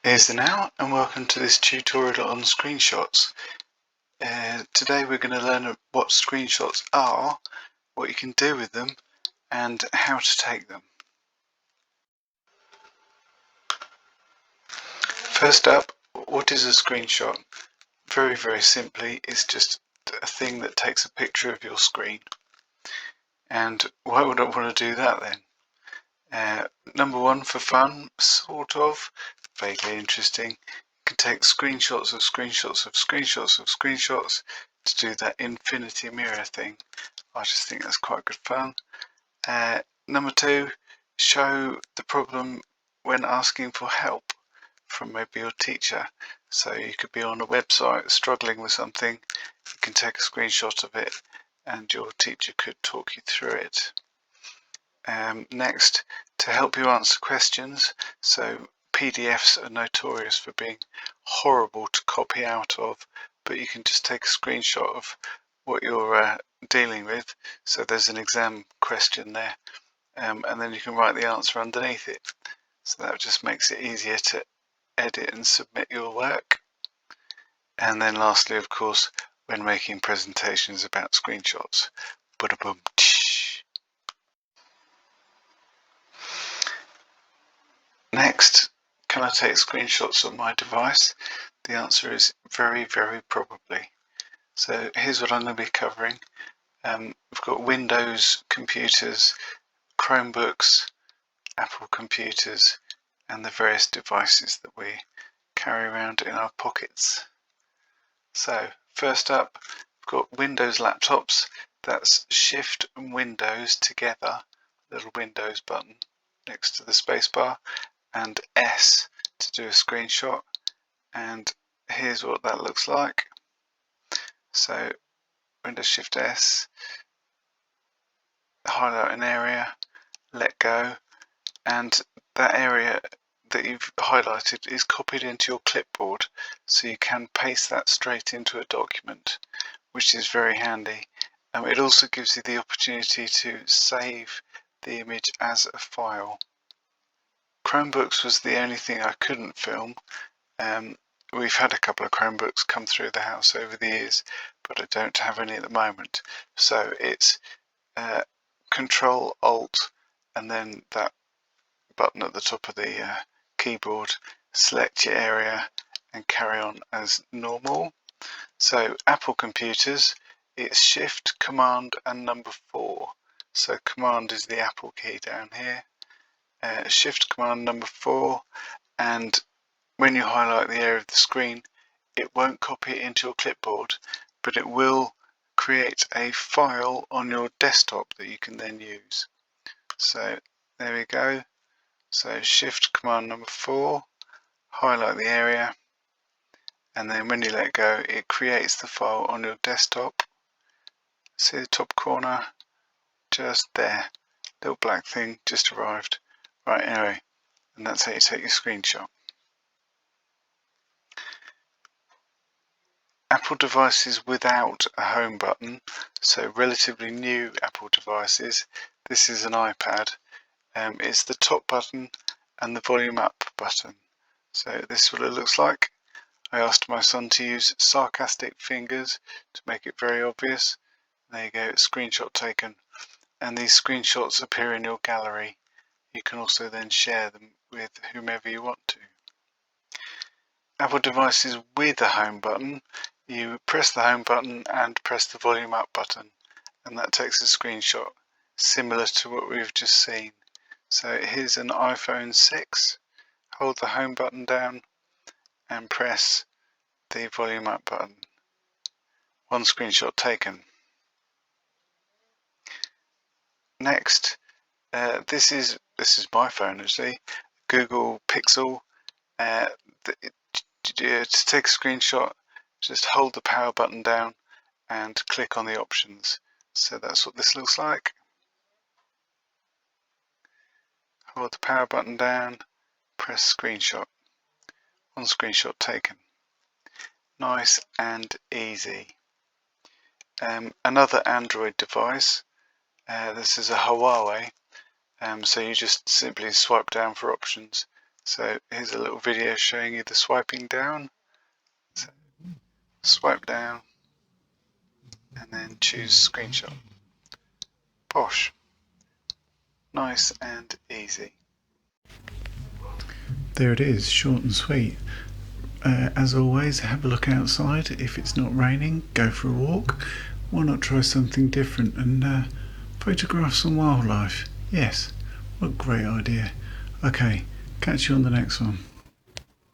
Here's the now, and welcome to this tutorial on screenshots. Today we're going to learn what screenshots are, what you can do with them, and how to take them. First up, what is a screenshot? Very simply, it's just a thing that takes a picture of your screen. And why would I want to do that then? Number one, for fun, sort of, vaguely interesting. You can take screenshots of screenshots of screenshots of screenshots to do that infinity mirror thing. I just think that's quite good fun. Number two, show the problem when asking for help from maybe your teacher. So you could be on a website struggling with something, you can take a screenshot of it and your teacher could talk you through it. Next, to help you answer questions. So PDFs are notorious for being horrible to copy out of, but you can just take a screenshot of what you're dealing with. So there's an exam question there, and then you can write the answer underneath it. So that just makes it easier to edit and submit your work. And then lastly, of course, when making presentations about screenshots. Ba-da-boom. Next, can I take screenshots on my device? The answer is very probably. So here's what I'm going to be covering. We've got Windows computers, Chromebooks, Apple computers, and the various devices that we carry around in our pockets. So first up, we've got Windows laptops. That's Shift and Windows together, little Windows button next to the spacebar, and S to do a screenshot. And here's what that looks like. So Windows Shift S, highlight an area, let go, and that area that you've highlighted is copied into your clipboard, so you can paste that straight into a document, which is very handy. It also gives you the opportunity to save the image as a file. Chromebooks was the only thing I couldn't film. We've had a couple of Chromebooks come through the house over the years, but I don't have any at the moment. So it's Control Alt and then that button at the top of the keyboard, select your area and carry on as normal. So Apple computers, it's Shift, Command and number 4. So Command is the Apple key down here. Shift, Command, number 4, and when you highlight the area of the screen, it won't copy it into your clipboard, but it will create a file on your desktop that you can then use. So there we go. So Shift, Command, number 4, highlight the area, and then when you let go, it creates the file on your desktop. See the top corner? Just there. Little black thing just arrived. Right, anyway, and that's how you take your screenshot. Apple devices without a home button, so relatively new Apple devices. This is an iPad. It's the top button and the volume up button. So this is what it looks like. I asked my son to use sarcastic fingers to make it very obvious. There you go, screenshot taken. And these screenshots appear in your gallery. You can also then share them with whomever you want to. Apple devices with a home button, you press the home button and press the volume up button, and that takes a screenshot similar to what we've just seen. So here's an iPhone 6, hold the home button down and press the volume up button. One screenshot taken. Next, this is my phone actually, Google Pixel. To take a screenshot, just hold the power button down and click on the options. So that's what this looks like. Hold the power button down, press screenshot. One screenshot taken. Nice and easy. Another Android device. This is a Huawei. So you just simply swipe down for options. So here's a little video showing you the swiping down. So swipe down and then choose screenshot. Posh. Nice and easy. There it is, short and sweet. As always, have a look outside. If it's not raining, go for a walk. Why not try something different and photograph some wildlife? Yes, what a great idea. Okay, catch you on the next one.